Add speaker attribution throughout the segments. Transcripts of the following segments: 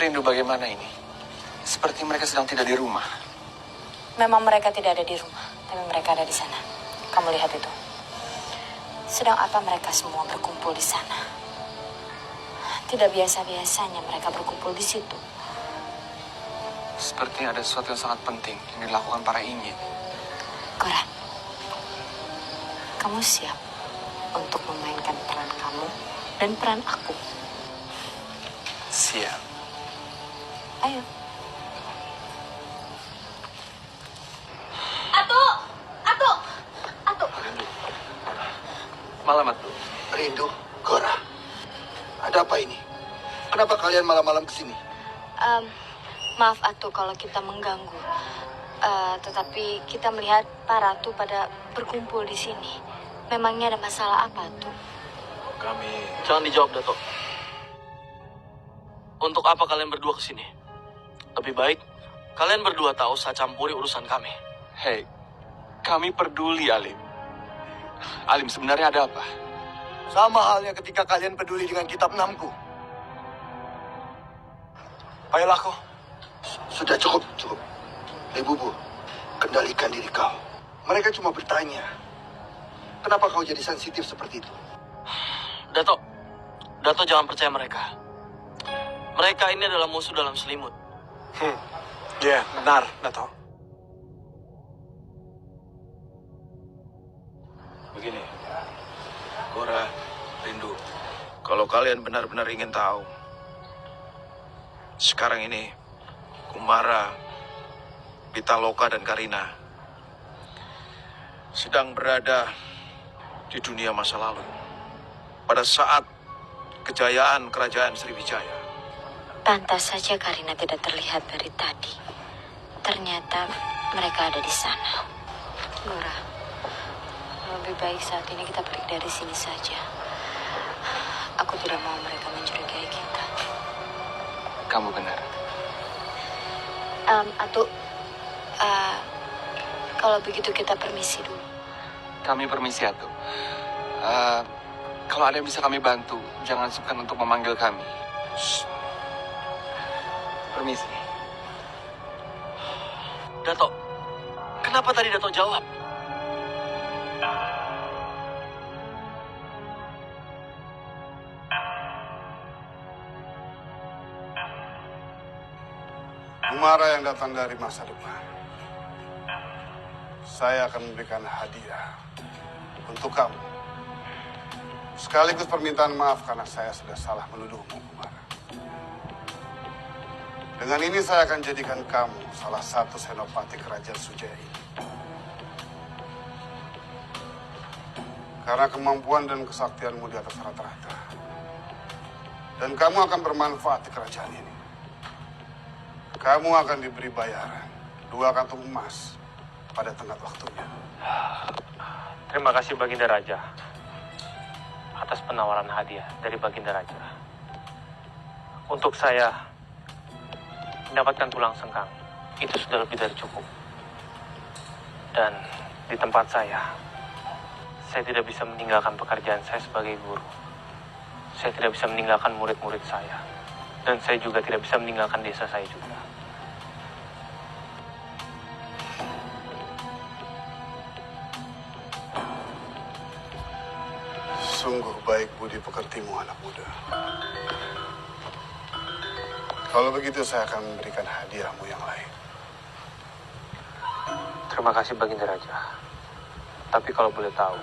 Speaker 1: Rindu, bagaimana ini? Seperti mereka sedang tidak di rumah.
Speaker 2: Memang mereka tidak ada di rumah, tapi mereka ada di sana. Kamu lihat itu. Sedang apa mereka semua berkumpul di sana? Tidak biasa-biasanya mereka berkumpul di situ.
Speaker 1: Sepertinya ada sesuatu yang sangat penting yang dilakukan para ingin.
Speaker 2: Cora, kamu siap untuk memainkan peran kamu dan peran aku?
Speaker 1: Siap.
Speaker 2: Ayo.
Speaker 1: Malam, Atu.
Speaker 3: Rindu, Cora. Ada apa ini? Kenapa kalian malam-malam kesini?
Speaker 2: Maaf Atu kalau kita mengganggu. Tetapi kita melihat para Ratu pada berkumpul di sini. Memangnya ada masalah apa, Atu?
Speaker 4: Kami... Jangan dijawab, Dato. Untuk apa kalian berdua kesini? Lebih baik kalian berdua tak usah campuri urusan kami.
Speaker 1: Hei, kami peduli, Alim. Alim, sebenarnya ada apa?
Speaker 3: Sama halnya ketika kalian peduli dengan kitab 6-ku.
Speaker 1: Ayolah kau.
Speaker 3: Sudah cukup. Lebubu, kendalikan diri kau. Mereka cuma bertanya. Kenapa kau jadi sensitif seperti itu?
Speaker 4: Dato jangan percaya mereka. Mereka ini adalah musuh dalam selimut.
Speaker 1: Ya, benar, Dato.
Speaker 5: Begini, Cora, Rindu, kalau kalian benar-benar ingin tahu, sekarang ini Kumara, Pitaloka, dan Karina sedang berada di dunia masa lalu pada saat kejayaan kerajaan Sriwijaya.
Speaker 2: Pantas saja Karina tidak terlihat dari tadi. Ternyata mereka ada di sana. Cora, lebih baik saat ini kita pergi dari sini saja. Aku tidak mau mereka mencurigai kita.
Speaker 1: Kamu benar.
Speaker 2: Atu, kalau begitu kita permisi dulu.
Speaker 1: Kami permisi, Atu. Kalau ada yang bisa kami bantu, jangan sukar untuk memanggil kami. Shh. Permisi.
Speaker 4: Dato, kenapa tadi Dato jawab?
Speaker 6: Kumara yang datang dari masa depan. Saya akan memberikan hadiah untuk kamu. Sekaligus permintaan maaf karena saya sudah salah menuduhmu, Kumara. Dengan ini saya akan jadikan kamu salah satu senopati kerajaan Sujaya ini. Karena kemampuan dan kesaktianmu di atas rata-rata. Dan kamu akan bermanfaat di kerajaan ini. Kamu akan diberi bayaran 2 kantung emas pada tenggat waktunya.
Speaker 7: Terima kasih Baginda Raja atas penawaran hadiah dari Baginda Raja. Untuk saya mendapatkan tulang sengkang itu sudah lebih dari cukup. Dan di tempat saya tidak bisa meninggalkan pekerjaan saya sebagai guru. Saya tidak bisa meninggalkan murid-murid saya. Dan saya juga tidak bisa meninggalkan desa saya juga.
Speaker 6: Sungguh baik budi pekertimu, anak muda. Kalau begitu saya akan memberikan hadiahmu yang lain.
Speaker 7: Terima kasih Baginda Raja. Tapi kalau boleh tahu,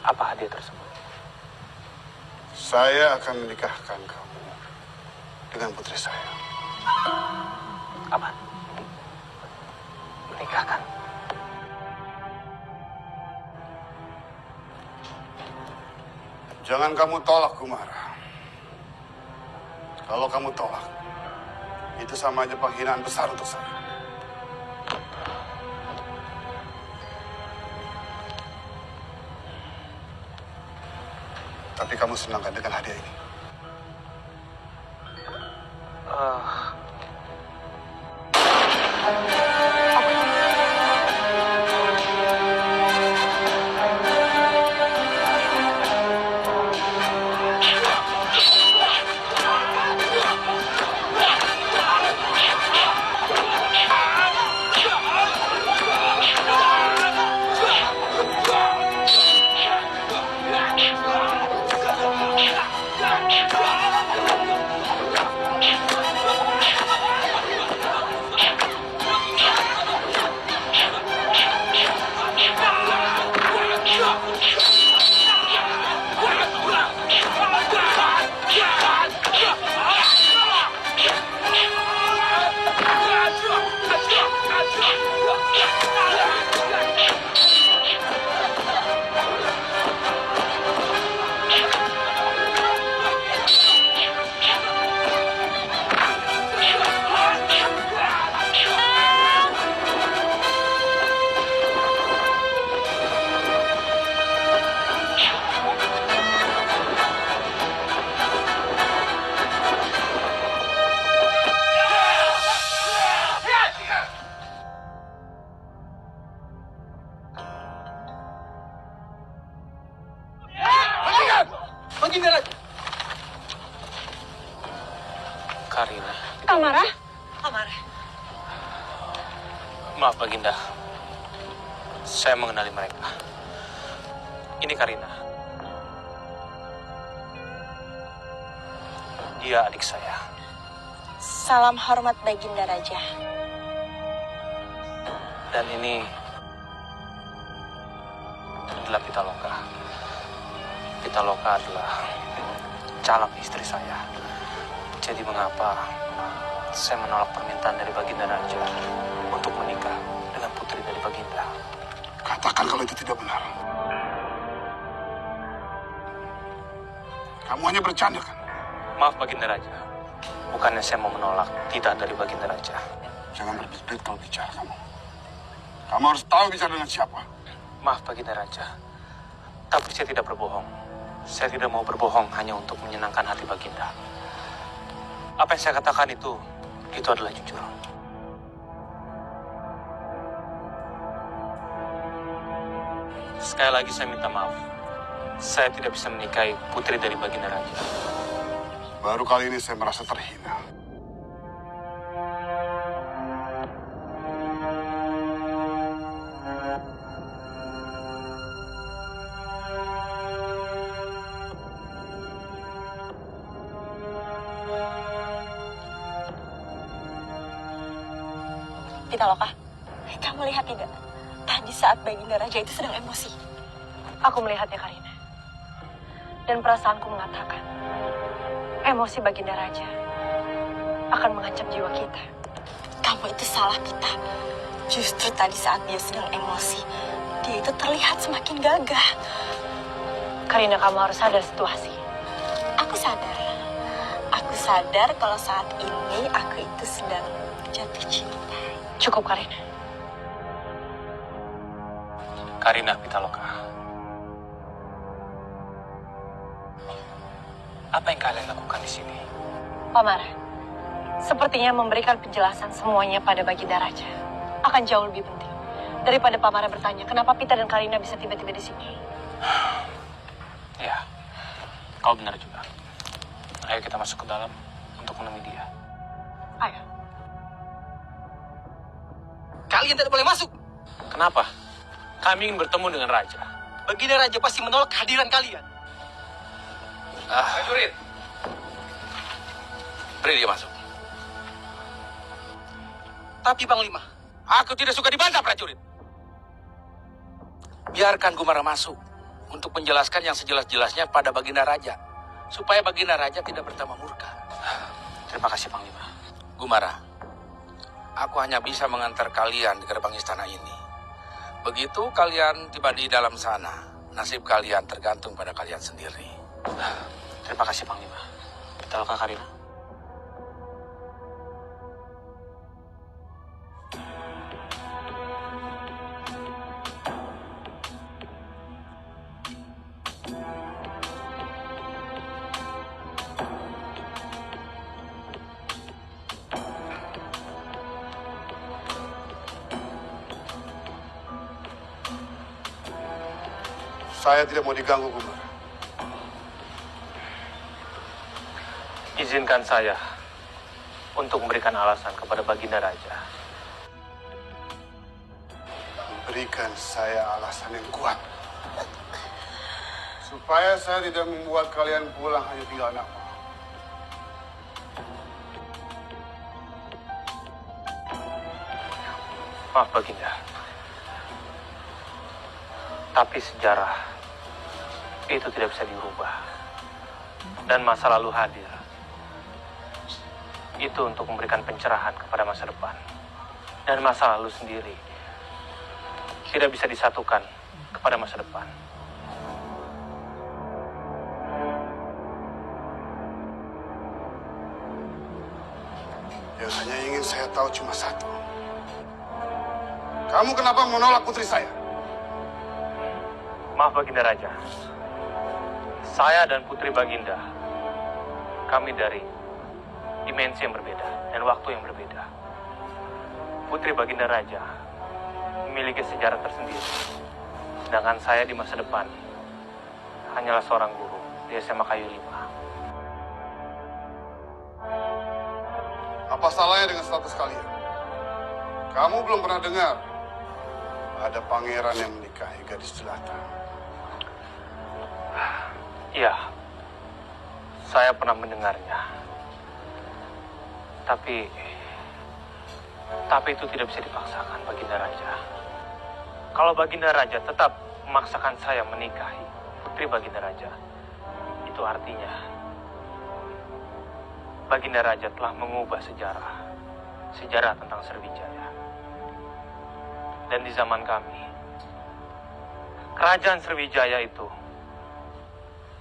Speaker 7: apa hadiah tersebut?
Speaker 6: Saya akan menikahkan kamu dengan putri saya.
Speaker 7: Apa? Menikahkan?
Speaker 6: Jangan kamu tolak, Kumara. Kalau kamu tolak, itu sama aja penghinaan besar untuk saya. Tapi kamu senangkan dengan hadiah ini?
Speaker 1: Baginda Raja.
Speaker 4: Karina.
Speaker 2: Kamara?
Speaker 7: Maaf Baginda, saya mengenali mereka. Ini Karina. Dia adik saya.
Speaker 2: Salam hormat Baginda Raja.
Speaker 7: Dan ini adalah Pitaloka. Pitaloka adalah calon istri saya. Jadi mengapa saya menolak permintaan dari Baginda Raja untuk menikah dengan putri dari Baginda?
Speaker 6: Katakan kalau itu tidak benar. Kamu hanya bercanda kan?
Speaker 7: Maaf Baginda Raja, bukannya saya mau menolak titah dari Baginda Raja.
Speaker 6: Jangan berbelit kalau bicara kamu. Kamu harus tahu bicara dengan siapa.
Speaker 7: Maaf Baginda Raja, tapi saya tidak berbohong. Saya tidak mau berbohong hanya untuk menyenangkan hati Baginda. Apa yang saya katakan itu adalah jujur. Sekali lagi saya minta maaf. Saya tidak bisa menikahi putri dari Baginda Raja.
Speaker 6: Baru kali ini saya merasa terhina.
Speaker 2: Pitaloka, kamu lihat tidak? Tadi saat Baginda Raja itu sedang emosi. Aku melihatnya, Karina. Dan perasaanku mengatakan, emosi Baginda Raja akan mengancam jiwa kita. Kamu itu salah, Pita. Justru tadi saat dia sedang emosi, dia itu terlihat semakin gagah. Karina, kamu harus sadar situasi. Aku sadar. Aku sadar kalau saat ini aku itu sedang jatuh cinta. Cukup, Karina.
Speaker 7: Karina Pitaloka. Apa yang kalian lakukan di sini?
Speaker 2: Pamara, sepertinya memberikan penjelasan semuanya pada Baginda Raja akan jauh lebih penting daripada Pamara bertanya kenapa Pita dan Karina bisa tiba-tiba di sini.
Speaker 7: Ya, kau benar juga. Ayo kita masuk ke dalam untuk menemui dia.
Speaker 2: Ayo.
Speaker 1: Kalian tidak boleh masuk.
Speaker 7: Kenapa? Kami ingin bertemu dengan Raja.
Speaker 1: Baginda Raja pasti menolak kehadiran kalian. Prajurit. Beri dia masuk. Tapi Panglima, aku tidak suka dibantah prajurit. Biarkan Gumara masuk untuk menjelaskan yang sejelas-jelasnya pada Baginda Raja, supaya Baginda Raja tidak bertambah murka.
Speaker 7: Terima kasih, Panglima.
Speaker 1: Gumara, aku hanya bisa mengantar kalian di gerbang istana ini. Begitu kalian tiba di dalam sana, nasib kalian tergantung pada kalian sendiri.
Speaker 7: Terima kasih, Panglima. Pitaloka, Karina.
Speaker 6: Saya tidak mau diganggu, Gumara.
Speaker 7: Izinkan saya untuk memberikan alasan kepada Baginda Raja.
Speaker 6: Berikan saya alasan yang kuat. Supaya saya tidak membuat kalian pulang hanya tinggal nama.
Speaker 7: Maaf, Baginda. Tapi sejarah itu tidak bisa dirubah. Dan masa lalu hadir. Itu untuk memberikan pencerahan kepada masa depan. Dan masa lalu sendiri tidak bisa disatukan kepada masa depan.
Speaker 6: Yang hanya ingin saya tahu cuma satu. Kamu kenapa menolak putri saya?
Speaker 7: Maaf, Baginda Raja. Saya dan Putri Baginda, kami dari dimensi yang berbeda dan waktu yang berbeda. Putri Baginda Raja memiliki sejarah tersendiri. Sedangkan saya di masa depan hanyalah seorang guru di di SMA Kayu 5.
Speaker 6: Apa salahnya dengan status kalian? Kamu belum pernah dengar ada pangeran yang menikahi gadis jelata.
Speaker 7: Iya, saya pernah mendengarnya. Tapi itu tidak bisa dipaksakan, Baginda Raja. Kalau Baginda Raja tetap memaksakan saya menikahi putri Baginda Raja, itu artinya Baginda Raja telah mengubah sejarah tentang Sriwijaya. Dan di zaman kami, kerajaan Sriwijaya itu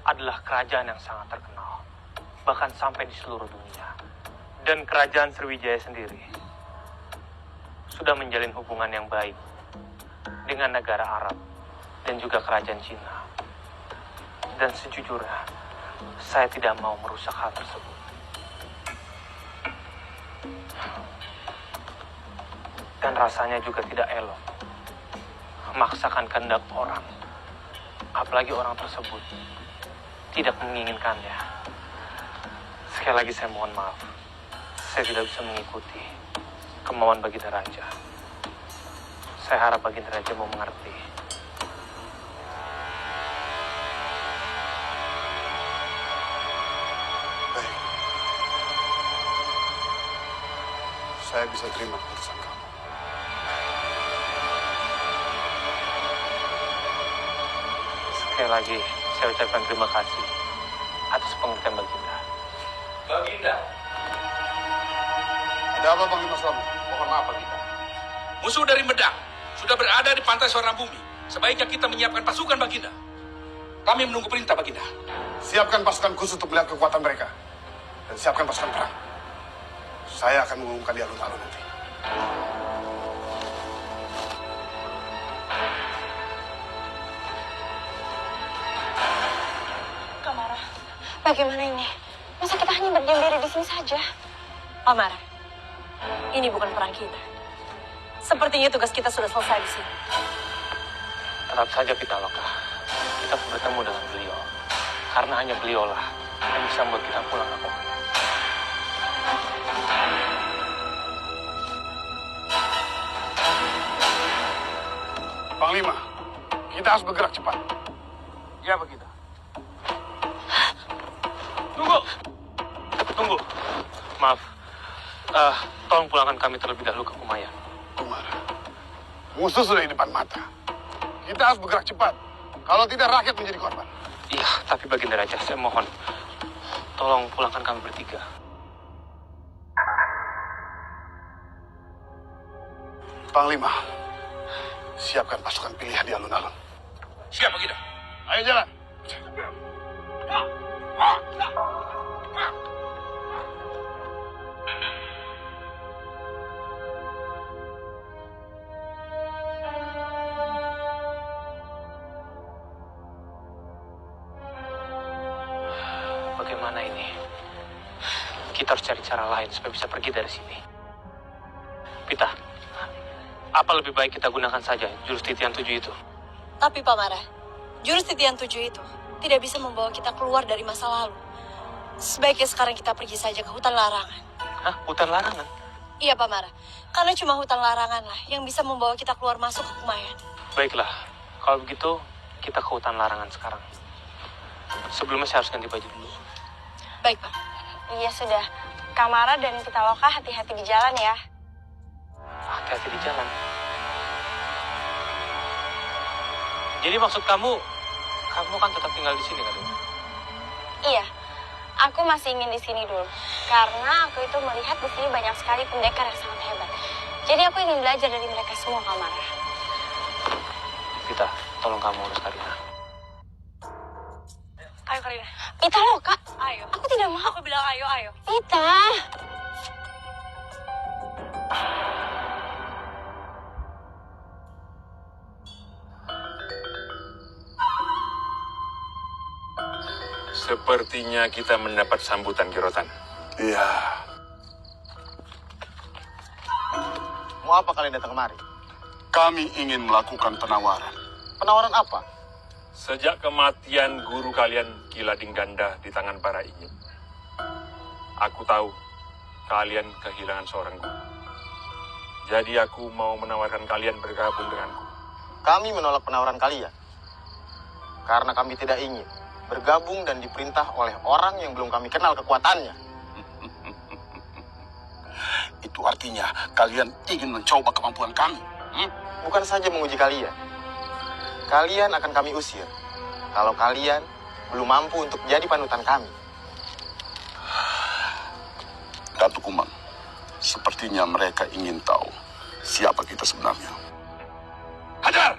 Speaker 7: adalah kerajaan yang sangat terkenal, bahkan sampai di seluruh dunia. Dan kerajaan Sriwijaya sendiri sudah menjalin hubungan yang baik dengan negara Arab dan juga kerajaan Cina. Dan sejujurnya, saya tidak mau merusak hal tersebut. Dan rasanya juga tidak elok memaksakan kehendak orang, apalagi orang tersebut tidak menginginkannya. Sekali lagi saya mohon maaf, saya tidak bisa mengikuti kemauan Baginda Raja. Saya harap Baginda Raja mau mengerti.
Speaker 6: Baik. Saya bisa terima keputusan kamu.
Speaker 7: Sekali lagi, saya ucapkan terima kasih atas pengertian Baginda.
Speaker 1: Baginda,
Speaker 6: Ada apa, Panglima Slamet?
Speaker 1: mohon maaf Baginda. Musuh dari Medang sudah berada di pantai Suara Bumi. Sebaiknya kita menyiapkan pasukan Baginda. Kami menunggu perintah Baginda.
Speaker 6: Siapkan pasukan khusus untuk melihat kekuatan mereka. Dan siapkan pasukan perang. Saya akan mengumumkan di alun-alun nanti.
Speaker 2: Kamara, bagaimana ini? Masa kita hanya berdiam diri di sini saja?
Speaker 8: Kamara, ini bukan perang kita. Sepertinya tugas kita sudah selesai di sini.
Speaker 7: Tetap saja Pitaloka, kita bertemu dengan beliau. Karena hanya beliaulah yang bisa membuat kita pulang ke Kumayan.
Speaker 6: Panglima, kita harus bergerak cepat.
Speaker 1: Ya Baginda.
Speaker 7: Tunggu. Maaf. Tolong pulangkan kami terlebih dahulu ke Kumayan.
Speaker 6: Kumara, musuh sudah di depan mata. Kita harus bergerak cepat. Kalau tidak, rakyat menjadi korban.
Speaker 7: Iya, tapi Baginda Raja, saya mohon. Tolong pulangkan kami bertiga.
Speaker 6: Panglima, siapkan pasukan pilihan di alun-alun.
Speaker 1: Siap Baginda.
Speaker 6: Ayo jalan.
Speaker 7: Bagaimana ini? Kita harus cari cara lain supaya bisa pergi dari sini. Pita, apa lebih baik kita gunakan saja jurus titian 7 itu?
Speaker 8: Tapi Pamara, jurus titian 7 itu tidak bisa membawa kita keluar dari masa lalu. Sebaiknya sekarang kita pergi saja ke hutan larangan.
Speaker 7: Hah? Hutan larangan?
Speaker 8: Iya Pamara, karena cuma hutan larangan lah yang bisa membawa kita keluar masuk ke Kumayan.
Speaker 7: Baiklah, kalau begitu kita ke hutan larangan sekarang. Sebelumnya saya harus ganti baju dulu.
Speaker 8: Baik Pak.
Speaker 2: Iya sudah. Kamara dan Pitaloka hati-hati di jalan ya.
Speaker 7: Hati-hati di jalan. Jadi maksud kamu kan tetap tinggal di sini kan?
Speaker 2: Iya. Aku masih ingin di sini dulu. Karena aku itu melihat di sini banyak sekali pendekar yang sangat hebat. Jadi aku ingin belajar dari mereka semua, Kamara.
Speaker 7: Pita, tolong kamu urus Karina.
Speaker 8: Ayo Karina.
Speaker 2: Pitaloka,
Speaker 8: Ayo.
Speaker 2: aku tidak mau.
Speaker 8: Aku bilang ayo, ayo.
Speaker 2: Pita.
Speaker 9: Sepertinya kita mendapat sambutan Kirotan.
Speaker 6: Iya.
Speaker 5: Mau apa kalian datang kemari?
Speaker 6: Kami ingin melakukan penawaran.
Speaker 5: Penawaran apa?
Speaker 9: Sejak kematian guru kalian Kilading Ganda di tangan para Inyek, aku tahu kalian kehilangan seorang guru. Jadi aku mau menawarkan kalian bergabung denganku.
Speaker 10: Kami menolak penawaran kalian. Karena kami tidak ingin bergabung dan diperintah oleh orang yang belum kami kenal kekuatannya.
Speaker 3: Itu artinya kalian ingin mencoba kemampuan kami.
Speaker 10: Bukan saja menguji kalian. Kalian akan kami usir. Kalau kalian belum mampu untuk jadi panutan kami.
Speaker 3: Datuk Umang, sepertinya mereka ingin tahu siapa kita sebenarnya.
Speaker 1: Hajar!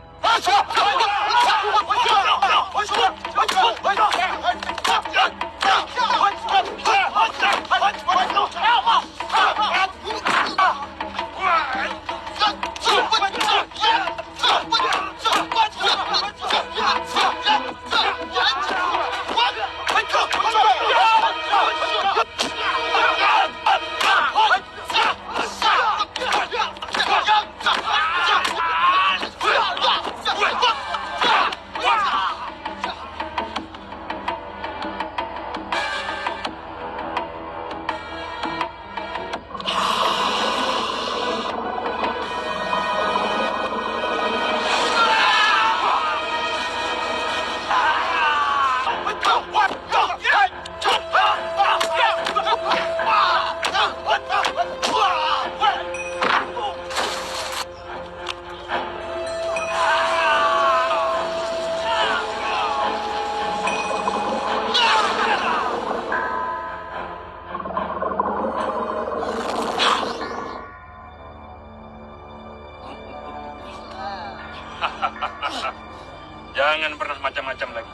Speaker 9: Jangan pernah macam-macam lagi.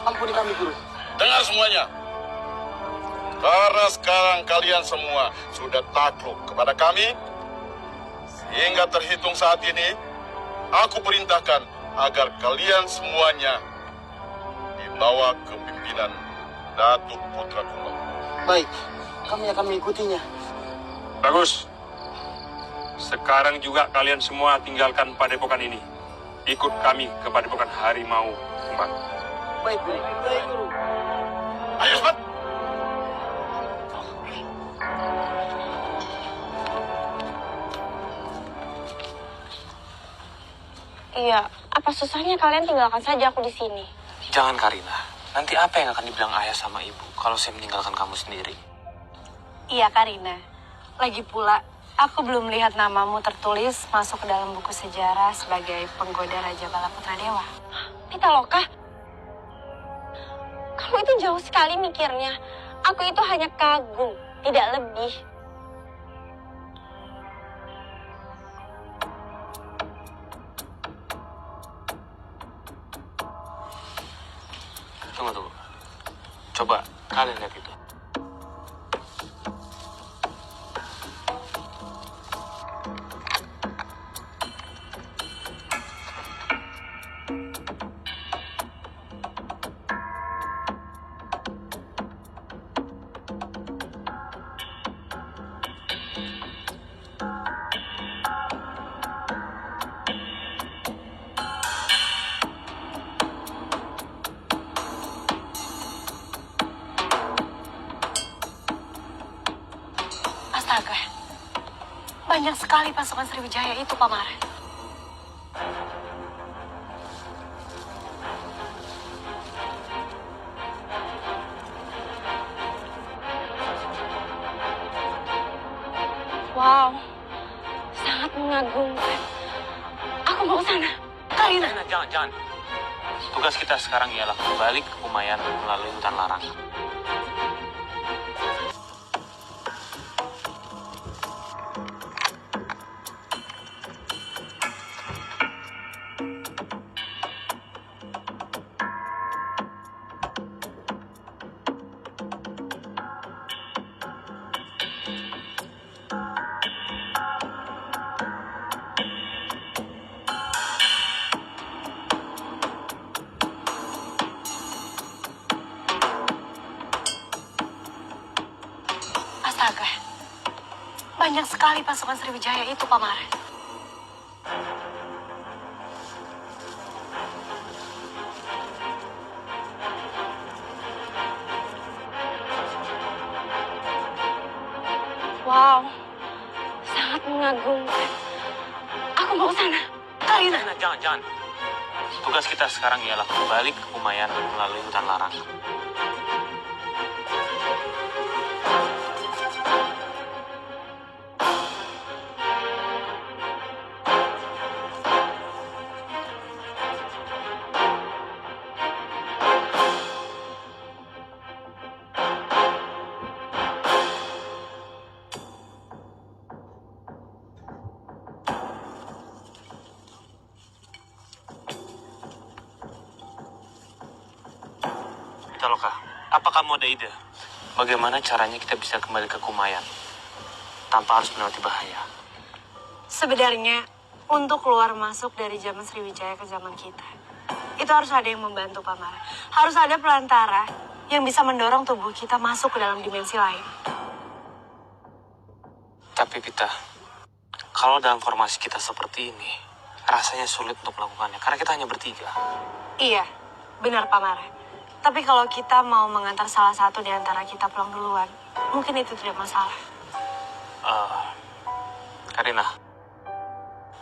Speaker 10: Ampuni kami, Guru.
Speaker 3: Dengar semuanya. Karena sekarang kalian semua sudah takluk kepada kami, sehingga terhitung saat ini, aku perintahkan agar kalian semuanya dibawa ke pimpinan Datuk Putra Kumang.
Speaker 10: Baik, kami akan mengikutinya.
Speaker 9: Bagus. Sekarang juga kalian semua tinggalkan padepokan ini. Ikut kami ke padepokan Harimau Kumbang.
Speaker 10: Baik, Guru.
Speaker 3: Ayo cepat.
Speaker 8: Iya, apa susahnya kalian tinggalkan saja aku di sini?
Speaker 4: Jangan, Karina. Nanti apa yang akan dibilang ayah sama ibu kalau saya meninggalkan kamu sendiri?
Speaker 8: Iya, Karina. Lagi pula, aku belum melihat namamu tertulis masuk ke dalam buku sejarah sebagai penggoda Raja Balaputra Dewa. Pitaloka, kamu itu jauh sekali mikirnya. Aku itu hanya kagum, tidak lebih.
Speaker 4: Tunggu. Coba kalian lihat itu.
Speaker 8: Astaga, banyak sekali pasukan Sriwijaya itu, Paman. Wow, sangat mengagumkan. Aku mau ke sana. Karina.
Speaker 4: Jangan. Tugas kita sekarang ialah kembali ke Kumayan melalui hutan larang.
Speaker 8: Astaga, banyak sekali pasukan Sriwijaya itu, Paman. Wow, sangat mengagumkan. Aku mau ke sana. Karina.
Speaker 7: Jangan. Tugas kita sekarang ialah kembali ke Kumayan melalui hutan larang. Pitaloka, apa kamu ada ide? Bagaimana caranya kita bisa kembali ke Kumayan tanpa harus melewati bahaya?
Speaker 8: Sebenarnya, untuk keluar masuk dari zaman Sriwijaya ke zaman kita, itu harus ada yang membantu Pamara. Harus ada pelantara yang bisa mendorong tubuh kita masuk ke dalam dimensi lain.
Speaker 7: Tapi Pita, kalau dalam formasi kita seperti ini, rasanya sulit untuk melakukannya karena kita hanya bertiga.
Speaker 8: Iya, benar Pamara. Tapi kalau kita mau mengantar salah satu di antara kita pulang duluan, mungkin itu tidak masalah.
Speaker 7: Karina,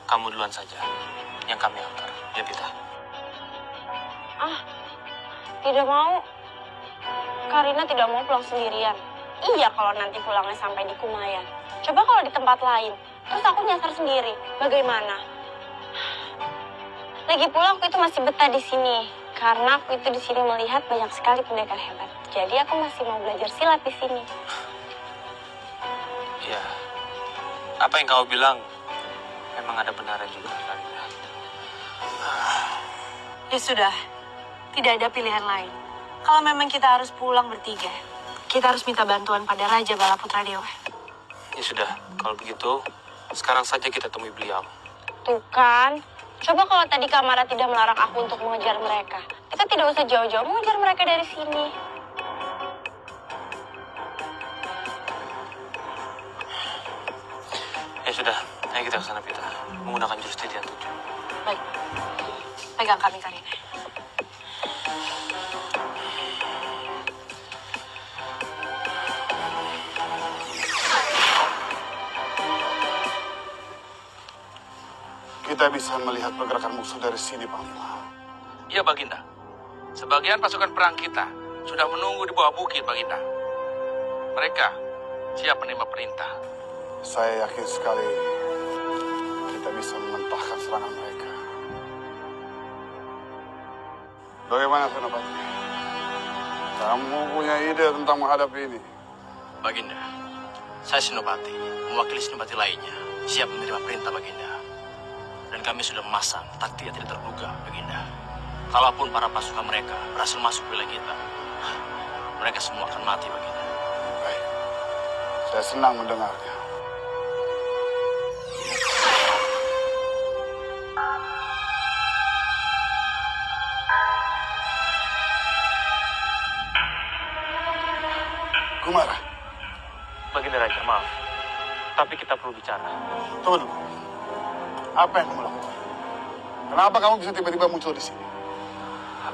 Speaker 7: kamu duluan saja yang kami antar. Ya, Pita.
Speaker 8: Tidak mau. Karina tidak mau pulang sendirian. Iya kalau nanti pulangnya sampai di Kumayan. Coba kalau di tempat lain, terus aku nyasar sendiri. Bagaimana? Lagi pula aku itu masih betah di sini. Karena aku itu di sini melihat banyak sekali pendekar hebat. Jadi aku masih mau belajar silat di sini.
Speaker 7: Ya, apa yang kau bilang memang ada benarnya juga, Karina.
Speaker 8: Ya sudah, tidak ada pilihan lain. Kalau memang kita harus pulang bertiga, kita harus minta bantuan pada Raja Balaputra Dewa.
Speaker 7: Ya sudah, kalau begitu, sekarang saja kita temui beliau.
Speaker 8: Tuh kan, coba kalau tadi Kamara tidak melarang aku untuk mengejar mereka. Kita tidak usah jauh-jauh mengejar mereka dari sini.
Speaker 7: Ya sudah, ayo kita ke sana, Pita. Menggunakan jurus titian 7.
Speaker 8: Baik, pegang kami Karina.
Speaker 6: Kita bisa melihat pergerakan musuh dari sini, Panglima.
Speaker 1: Iya, Baginda. Sebagian pasukan perang kita sudah menunggu di bawah bukit, Baginda. Mereka siap menerima perintah.
Speaker 6: Saya yakin sekali kita bisa mementahkan serangan mereka. Bagaimana, Senopati? Kamu punya ide tentang menghadapi ini?
Speaker 10: Baginda, saya Senopati, mewakili Senopati lainnya, siap menerima perintah Baginda. Dan kami sudah memasang taktik yang tidak terduga, Baginda. Kalaupun para pasukan mereka berhasil masuk wilayah kita, mereka semua akan mati, Baginda.
Speaker 6: Baik, saya senang mendengarnya. Kumara,
Speaker 7: Baginda Raja, maaf. Tapi kita perlu bicara.
Speaker 6: tunggu dulu. Apa yang kamu lakukan? Kenapa kamu bisa tiba-tiba muncul di sini?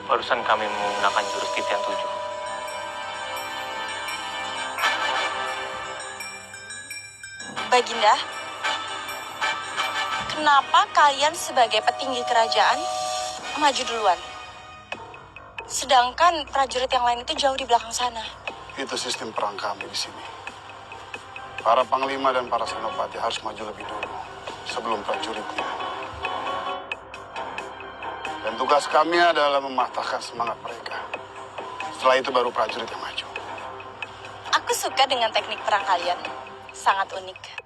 Speaker 7: Barusan kami menggunakan jurus titian 7.
Speaker 8: Baginda, kenapa kalian sebagai petinggi kerajaan maju duluan? Sedangkan prajurit yang lain itu jauh di belakang sana.
Speaker 6: Itu sistem perang kami di sini. Para panglima dan para senopati harus maju lebih dulu sebelum prajuritnya. Dan tugas kami adalah mematahkan semangat mereka. Setelah itu baru prajurit yang maju.
Speaker 8: Aku suka dengan teknik perang kalian. Sangat unik.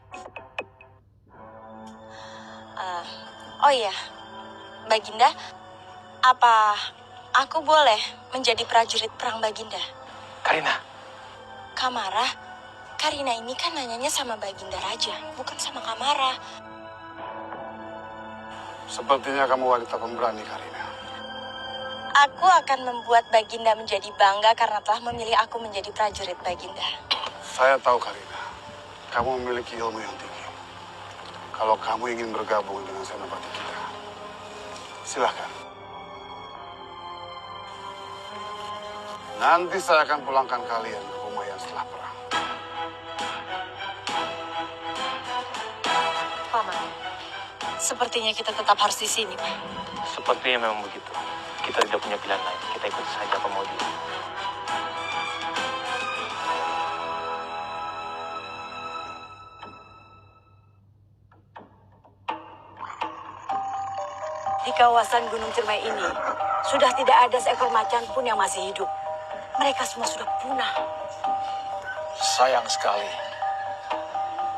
Speaker 8: Oh iya, Baginda, apa aku boleh menjadi prajurit perang Baginda?
Speaker 7: Karina.
Speaker 8: Kamara, Karina ini kan nanyanya sama Baginda Raja, bukan sama Kamara.
Speaker 6: Sepertinya kamu wanita pemberani, Karina.
Speaker 8: Aku akan membuat Baginda menjadi bangga karena telah memilih aku menjadi prajurit Baginda.
Speaker 6: Saya tahu, Karina. Kamu memiliki ilmu yang tinggi. Kalau kamu ingin bergabung dengan senopati kita, silahkan. Nanti saya akan pulangkan kalian ke Kumayan setelah perang.
Speaker 8: Sepertinya kita tetap harus di sini, Pak.
Speaker 7: Sepertinya memang begitu. Kita tidak punya pilihan lain. Kita ikut saja apa mau dia.
Speaker 8: Di kawasan Gunung Ciremai ini, sudah tidak ada seekor macan pun yang masih hidup. Mereka semua sudah punah.
Speaker 10: Sayang sekali.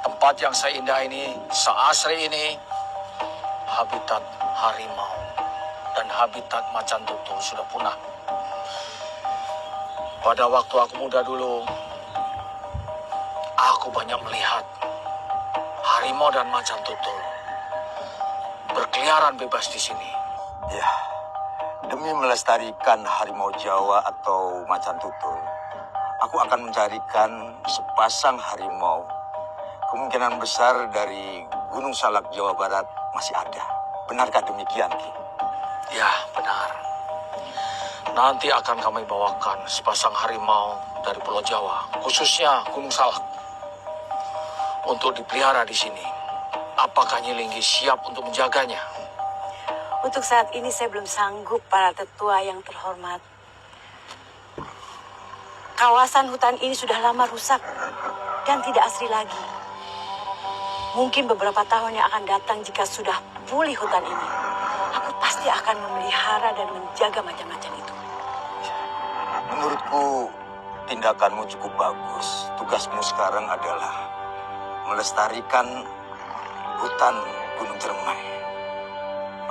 Speaker 10: Tempat yang seindah ini, seasri ini, habitat harimau dan habitat macan tutul sudah punah. Pada waktu aku muda dulu, aku banyak melihat harimau dan macan tutul berkeliaran bebas di sini.
Speaker 11: Ya, demi melestarikan harimau Jawa atau macan tutul, aku akan mencarikan sepasang harimau. Kemungkinan besar dari Gunung Salak, Jawa Barat masih ada. Benarkah demikian, Ki?
Speaker 10: Ya, benar. Nanti akan kami bawakan sepasang harimau dari Pulau Jawa, khususnya Gunung Salak, untuk dipelihara di sini. Apakah Nyi Linggi siap untuk menjaganya?
Speaker 8: Untuk saat ini saya belum sanggup, para tetua yang terhormat. Kawasan hutan ini sudah lama rusak dan tidak asri lagi. Mungkin beberapa tahun yang akan datang jika sudah pulih hutan ini, aku pasti akan memelihara dan menjaga macan-macan itu.
Speaker 11: Menurutku, tindakanmu cukup bagus. Tugasmu sekarang adalah melestarikan hutan Gunung Ciremai.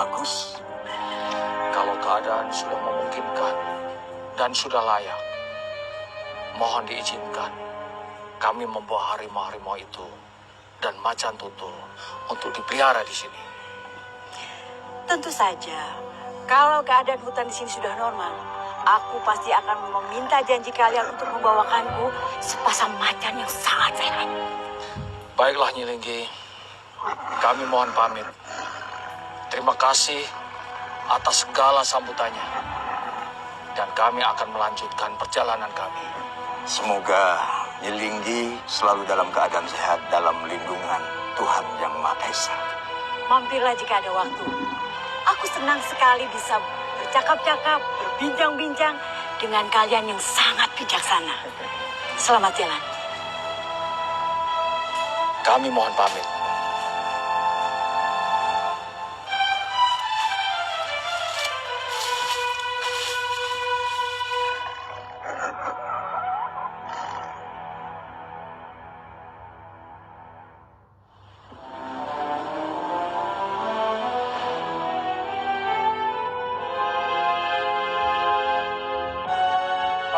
Speaker 11: Bagus.
Speaker 10: Kalau keadaan sudah memungkinkan dan sudah layak, mohon diizinkan kami membawa harimau-harimau itu dan macan tutul untuk dipelihara di sini.
Speaker 8: Tentu saja, kalau keadaan hutan di sini sudah normal, aku pasti akan meminta janji kalian untuk membawakanku sepasang macan yang sangat sehat.
Speaker 10: Baiklah Nyi Linggi, kami mohon pamit. Terima kasih atas segala sambutannya. Dan kami akan melanjutkan perjalanan kami.
Speaker 11: Semoga Nyi Linggi selalu dalam keadaan sehat dalam lindungan Tuhan Yang Maha Esa.
Speaker 8: Mampirlah jika ada waktu. Aku senang sekali bisa bercakap-cakap, berbincang-bincang dengan kalian yang sangat bijaksana. Selamat jalan.
Speaker 10: Kami mohon pamit.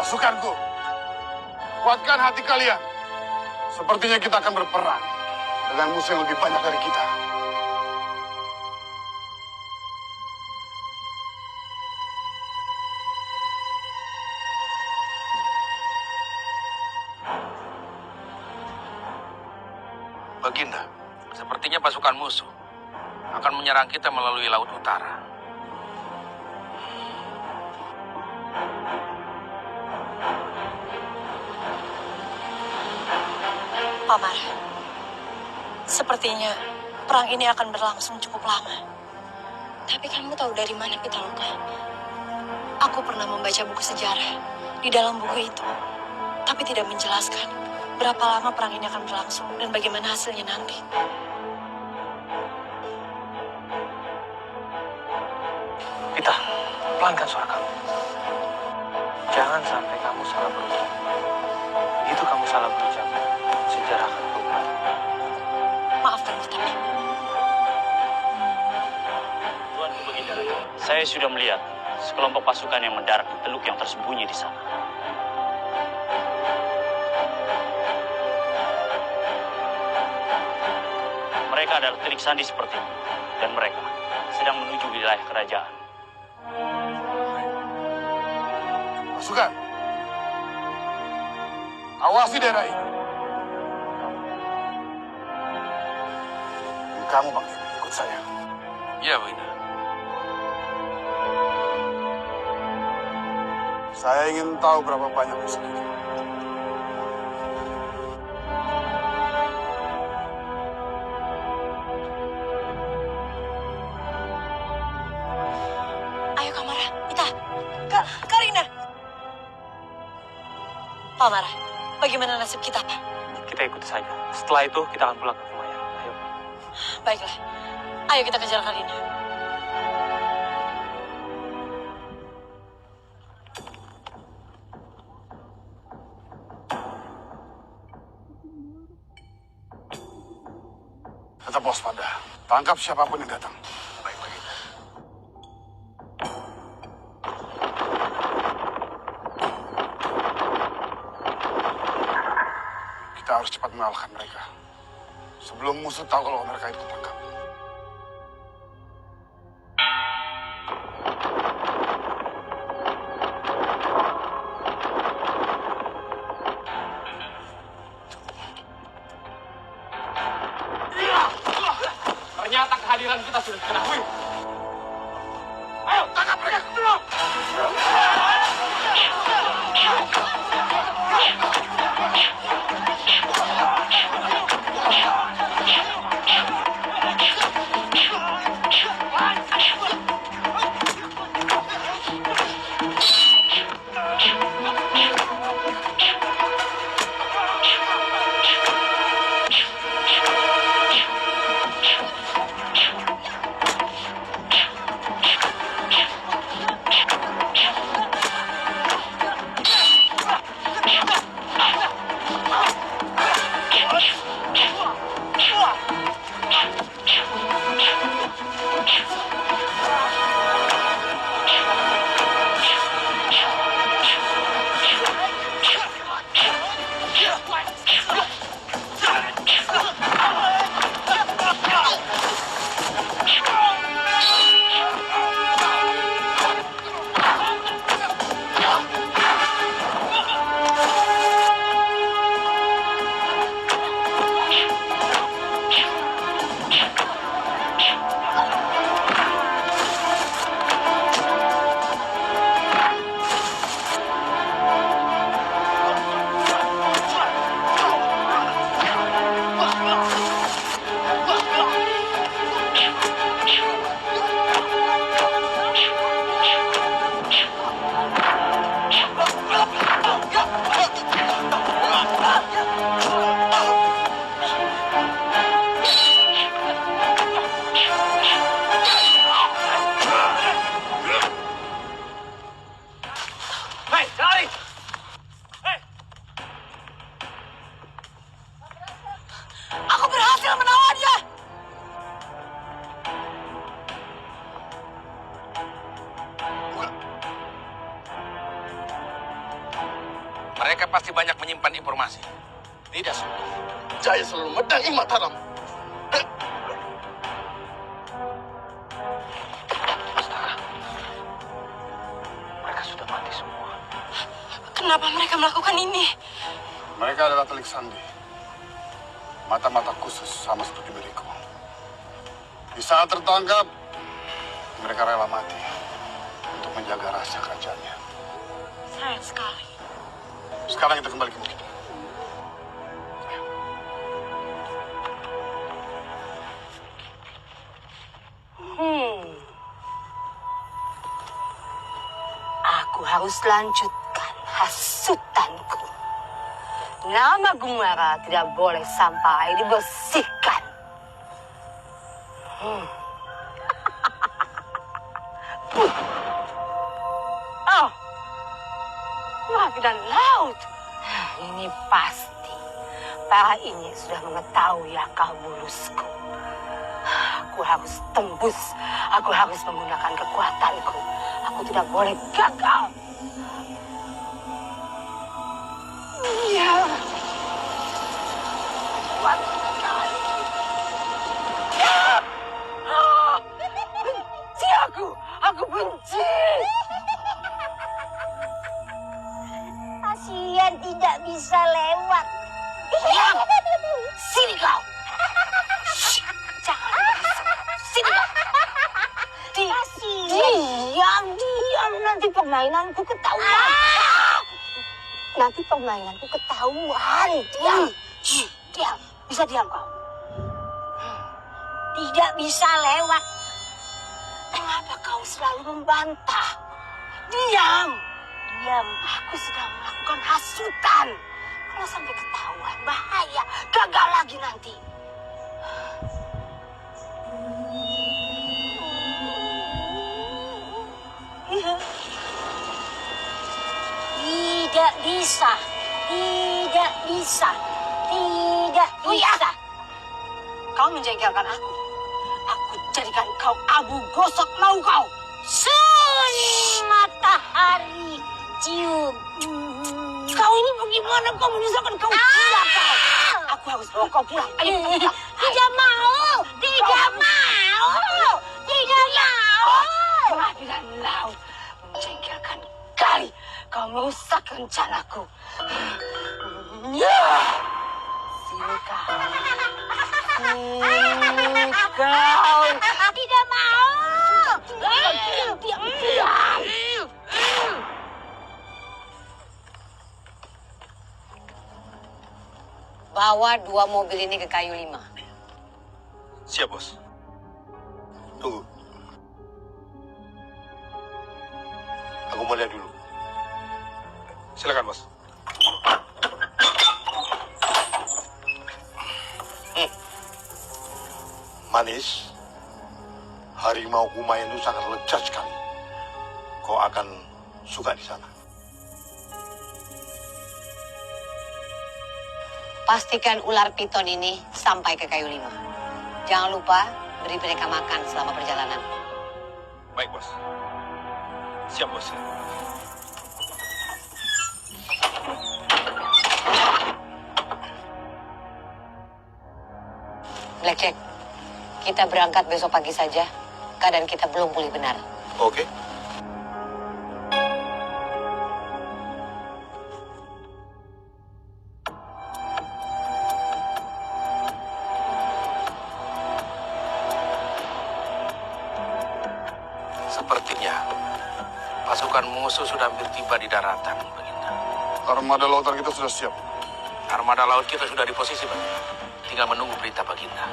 Speaker 6: Pasukanku, kuatkan hati kalian. Sepertinya kita akan berperang dengan musuh yang lebih banyak dari kita.
Speaker 1: Baginda, sepertinya pasukan musuh akan menyerang kita melalui Laut Utara.
Speaker 8: Pamar, sepertinya perang ini akan berlangsung cukup lama. Tapi kamu tahu dari mana Pitaloka? Aku pernah membaca buku sejarah. Di dalam buku itu, tapi tidak menjelaskan berapa lama perang ini akan berlangsung dan bagaimana hasilnya nanti.
Speaker 7: Pita, pelankan suara kamu. Jangan sampai kamu salah berucap. Begitu kamu salah berucap, sejarah akan berubah.
Speaker 8: Maafkan kita.
Speaker 10: Tuanku Baginda Raja, saya sudah melihat sekelompok pasukan yang mendarat di teluk yang tersembunyi di sana. Mereka adalah telik sandi seperti itu, dan mereka sedang menuju wilayah kerajaan.
Speaker 6: Pasukan, awasi daerah ini. Kamu pakai ikut saya.
Speaker 1: Iya, Baginda.
Speaker 6: Saya ingin tahu berapa banyak musuh ini.
Speaker 8: Pak Mara, bagaimana nasib kita, Pak?
Speaker 7: Kita ikuti saja. Setelah itu kita akan pulang ke Kumayan. Ayo.
Speaker 8: Baiklah, ayo kita kejar Karina.
Speaker 6: Tetap waspada. Tangkap siapapun yang datang.
Speaker 1: Baik, Baginda.
Speaker 6: Kita harus cepat mengalahkan mereka. Sebelum musuh tahu kalau mereka itu tertangkap.
Speaker 7: Ternyata kehadiran kita sudah diketahui. Ayo, tangkap mereka semua!
Speaker 8: Aku berhasil menawannya.
Speaker 1: Mereka pasti banyak menyimpan informasi.
Speaker 4: Tidak, Sunda. Jaya selalu medangi Mataram.
Speaker 7: Mereka sudah mati semua.
Speaker 8: Kenapa mereka melakukan ini?
Speaker 6: Mereka adalah telik sandi. Mata-mata khusus sama seperti milikku. Di saat tertangkap, mereka rela mati untuk menjaga rahasia kerajaannya.
Speaker 8: Sayang sekali.
Speaker 6: Sekarang kita kembali ke bukit.
Speaker 8: Aku harus lanjutkan hasutanku. Nama Gumara tidak boleh sampai dibersihkan. Oh, Wabi dan laut. Ini pasti para ini sudah mengetahui akal bulusku. Aku harus tembus. Aku harus menggunakan kekuatanku. Aku tidak boleh gagal. Iya. Kuat sekali. Benci aku. Aku benci.
Speaker 2: Kasihan tidak bisa lewat.
Speaker 8: Diam. Sini kau. Jangan berisik. Sini kau. Diam. Nanti permainanku ketahuan. Nanti permainanku ketahuan. Diam. Diam. Bisa diam kau?
Speaker 2: Tidak bisa lewat.
Speaker 8: Mengapa kau selalu membantah? Diam. diam. Aku sedang melakukan hasutan. Kalau sampai ketahuan, bahaya. Gagal lagi nanti. Tidak bisa. Tidak bisa. Tidak bisa. Kau menjengkelkan aku. Aku jadikan kau abu gosok mau kau. Sun matahari cium. Kau ini bagaimana kau menyusahkan kau gila kau? Aku harus bawa kau pulang. Ayo kita pulang. Tidak mau. Tidak mau. Tidak mau. Kehadiran kau menjengkelkan kali. Kau merusak rencanaku. Ya. Sini kau. Sini kau. Tidak mau. Diam.
Speaker 12: Bawa 2 mobil ini ke Kayu Lima.
Speaker 5: Siap, Bos. Tunggu. Aku mau lihat dulu. Silakan, Bos. Manis, harimau Kumayan itu sangat lezat sekali. Kau akan suka di sana.
Speaker 12: Pastikan ular piton ini sampai ke Kayu Lima. Jangan lupa beri mereka makan selama perjalanan.
Speaker 5: Baik, Bos. Siap, Bos.
Speaker 12: Blackjack, kita berangkat besok pagi saja. Keadaan kita belum pulih benar.
Speaker 5: Oke.
Speaker 1: Sepertinya pasukan musuh sudah hampir tiba di daratan, Baginda.
Speaker 6: Armada lautan kita sudah siap.
Speaker 1: Armada laut kita sudah di posisi, Baginda. Tinggal menunggu perintah Baginda.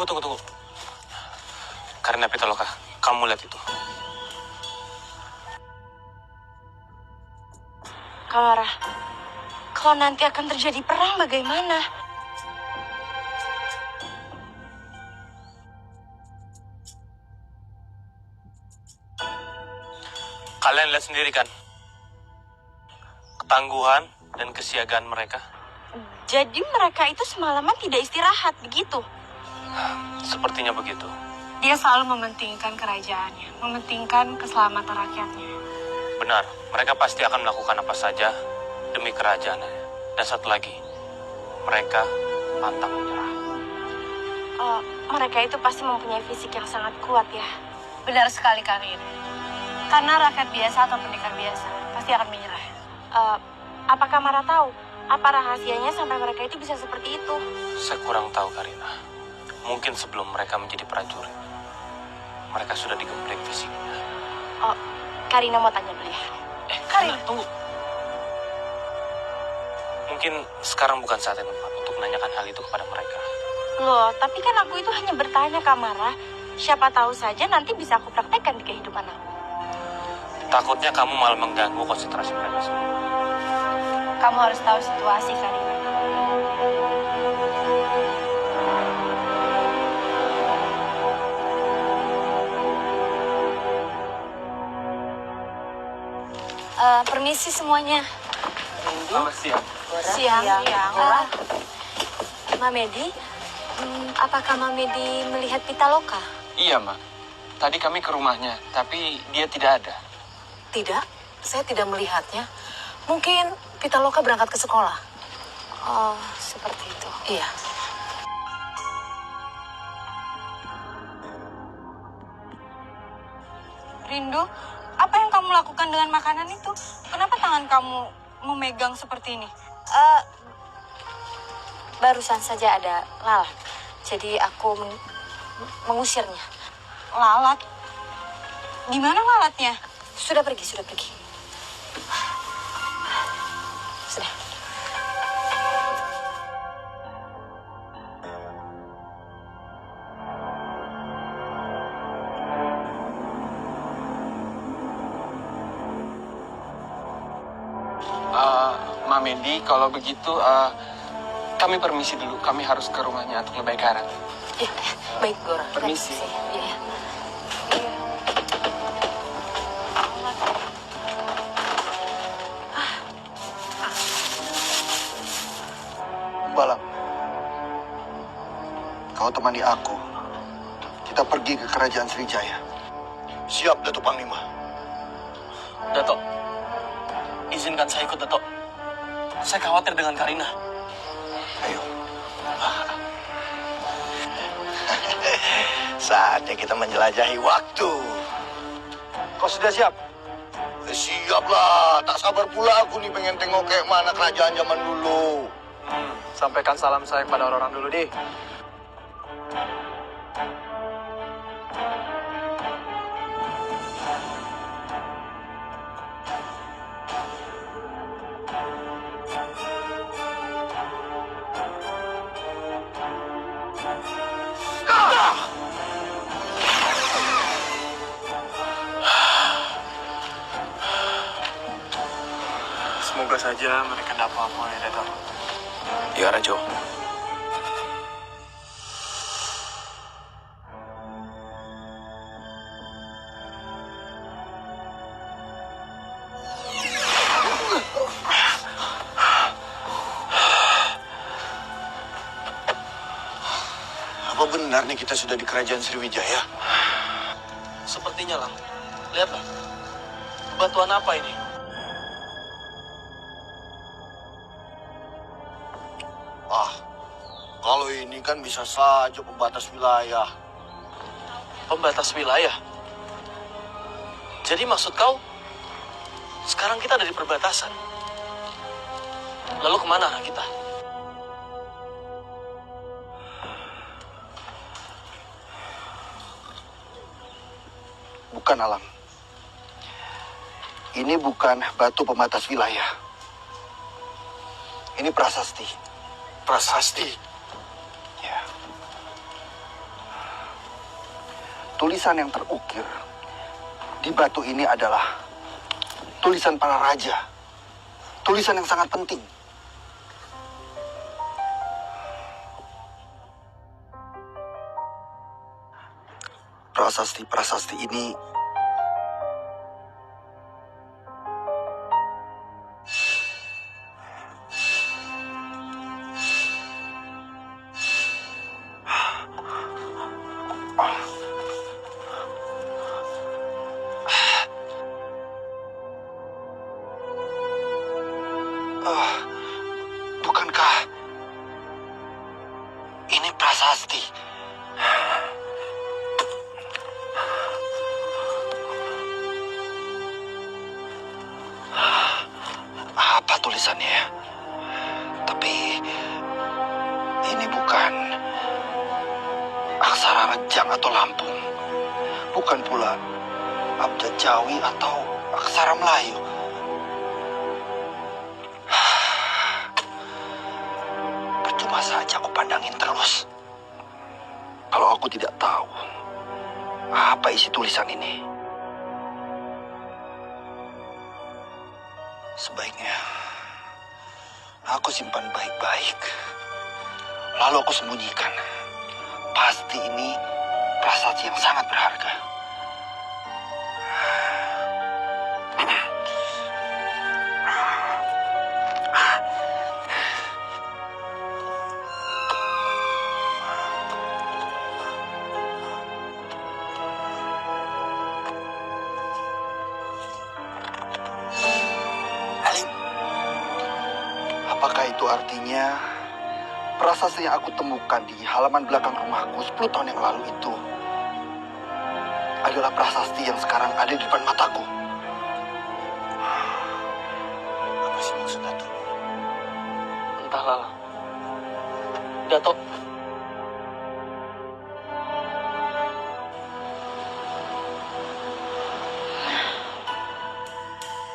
Speaker 7: Tunggu. Karina Pitaloka, kamu lihat itu.
Speaker 8: Kamara, kalau nanti akan terjadi perang bagaimana?
Speaker 7: Kalian lihat sendiri kan? Ketangguhan dan kesiagaan mereka.
Speaker 8: Jadi mereka itu semalaman tidak istirahat, begitu?
Speaker 7: Sepertinya begitu.
Speaker 8: Dia selalu mementingkan kerajaannya, mementingkan keselamatan rakyatnya.
Speaker 7: Benar, mereka pasti akan melakukan apa saja demi kerajaannya. Dan satu lagi, mereka pantang menyerah.
Speaker 8: Mereka itu pasti mempunyai fisik yang sangat kuat ya.
Speaker 12: Benar sekali, Karin.
Speaker 8: Karena rakyat biasa atau pendekar biasa pasti akan menyerah. Apakah Mara tahu apa rahasianya sampai mereka itu bisa seperti itu?
Speaker 7: Saya kurang tahu, Karina. Mungkin sebelum mereka menjadi prajurit, mereka sudah digembleng fisiknya.
Speaker 8: Karina mau tanya dulu ya.
Speaker 7: Karina, tunggu. Mungkin sekarang bukan saat yang tepat untuk menanyakan hal itu kepada mereka.
Speaker 8: Loh, tapi kan aku itu hanya bertanya ke Mara. Siapa tahu saja nanti bisa aku praktekkan di kehidupan aku.
Speaker 7: Takutnya kamu malah mengganggu konsentrasi mereka semua.
Speaker 8: Kamu harus tahu situasi, Karina. Permisi semuanya.
Speaker 7: Selamat siang.
Speaker 8: Siang. Mamedi, apakah Mamedi melihat Pitaloka?
Speaker 13: Iya, Mak. Tadi kami ke rumahnya, tapi dia tidak ada.
Speaker 12: Tidak, saya tidak melihatnya. Mungkin Pitaloka berangkat ke sekolah.
Speaker 8: Oh, seperti itu.
Speaker 12: Iya.
Speaker 8: Rindu, apa yang kamu lakukan dengan makanan itu? Kenapa tangan kamu memegang seperti ini? Barusan saja ada lalat, jadi aku mengusirnya. Lalat? Di mana lalatnya? Sudah pergi. Sudah.
Speaker 13: Hamedi. Kalau begitu, kami permisi dulu. Kami harus ke rumahnya Atuk Lebaigaran.
Speaker 8: Ya, baik Gora.
Speaker 13: Permisi.
Speaker 8: Iya.
Speaker 3: Balang, kau temani aku. Kita pergi ke kerajaan Sriwijaya.
Speaker 5: Siap, Datuk Panglima.
Speaker 4: Dato, izinkan saya ikut, Dato. Saya khawatir dengan Karina.
Speaker 3: Ayo.
Speaker 5: Saatnya kita menjelajahi waktu.
Speaker 3: Kau sudah siap?
Speaker 5: Siaplah, tak sabar pula aku nih pengen tengok kayak mana kerajaan zaman dulu.
Speaker 13: Sampaikan salam saya kepada orang-orang dulu, Di.
Speaker 4: Semoga saja mereka tidak apa-apa ya, Dato.
Speaker 10: Ya, Rajo.
Speaker 5: Apa benar nih kita sudah di kerajaan Sriwijaya?
Speaker 4: Sepertinya, Lang. Lihatlah. Batuan apa ini?
Speaker 5: Kalau ini kan bisa saja pembatas wilayah.
Speaker 4: Pembatas wilayah? Jadi maksud kau, sekarang kita ada di perbatasan. Lalu kemana arah kita?
Speaker 3: Bukan, Alam. Ini bukan batu pembatas wilayah. Ini prasasti.
Speaker 5: Prasasti?
Speaker 3: Ya. Tulisan yang terukir di batu ini adalah tulisan para raja. Tulisan yang sangat penting. Prasasti-prasasti ini bukankah ini prasasti? Apa tulisannya? Tapi ini bukan aksara Rejang atau Lampung. Bukan pula abjad Jawi atau aksara Melayu. Percuma saja aku pandangin terus. Kalau aku tidak tahu apa isi tulisan ini. Sebaiknya aku simpan baik-baik. Lalu aku sembunyikan. Pasti ini prasasti yang sangat berharga. Apakah itu artinya prasasti yang aku temukan di halaman belakang rumahku 10 tahun yang lalu itu adalah prasasti yang sekarang ada di depan mataku? Apa sih maksud Dato?
Speaker 4: Entahlah. Dato.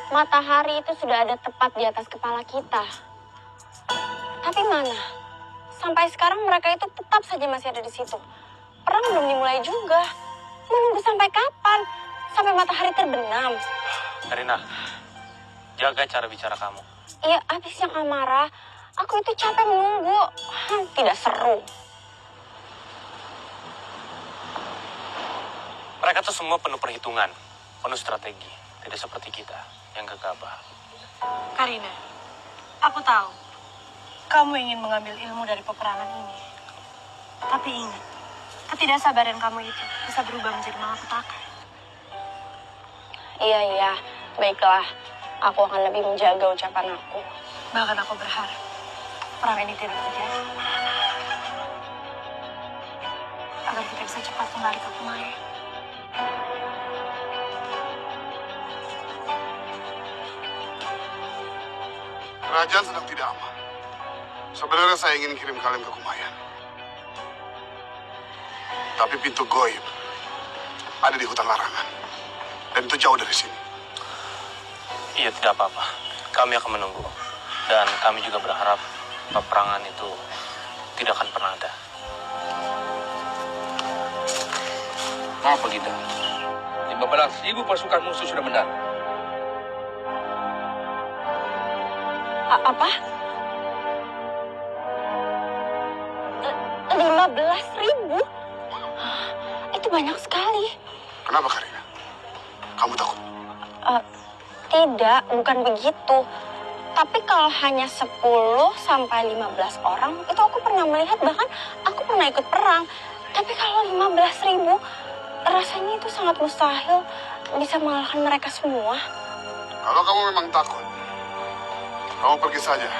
Speaker 2: Matahari itu sudah ada tepat di atas kepala kita. Tapi mana? Sampai sekarang mereka itu tetap saja masih ada di situ. Perang belum dimulai juga. Menunggu sampai kapan? Sampai matahari terbenam.
Speaker 7: Karina, jaga cara bicara kamu.
Speaker 14: Ya, habisnya Kamara, aku itu capek menunggu. Tidak seru.
Speaker 7: Mereka tuh semua penuh perhitungan, penuh strategi. Tidak seperti kita yang gegabah.
Speaker 8: Karina, aku tahu kamu ingin mengambil ilmu dari peperangan ini. Tapi ingat, ketidaksabaran kamu itu bisa berubah menjadi malapetaka.
Speaker 14: Iya, baiklah. Aku akan lebih menjaga ucapan aku.
Speaker 8: Bahkan aku berharap perang ini tidak terjadi. Agar kita bisa cepat kembali ke Kumayan.
Speaker 6: Kerajaan sedang tidak aman. Sebenarnya saya ingin kirim kalian ke Kumayan. Tapi pintu goib ada di hutan larangan. Dan itu jauh dari sini.
Speaker 7: Iya, tidak apa-apa. Kami akan menunggu. Dan kami juga berharap peperangan itu tidak akan pernah ada.
Speaker 1: Maaf, Baginda. 15.000 pasukan musuh sudah mendarat.
Speaker 14: Apa? 15.000? Itu banyak sekali.
Speaker 6: Kenapa, Karina? Kamu takut?
Speaker 14: Tidak, bukan begitu. Tapi kalau hanya 10 sampai 15 orang, itu aku pernah melihat, bahkan aku pernah ikut perang. Tapi kalau 15.000, rasanya itu sangat mustahil bisa mengalahkan mereka semua.
Speaker 6: Kalau kamu memang takut, kamu pergi saja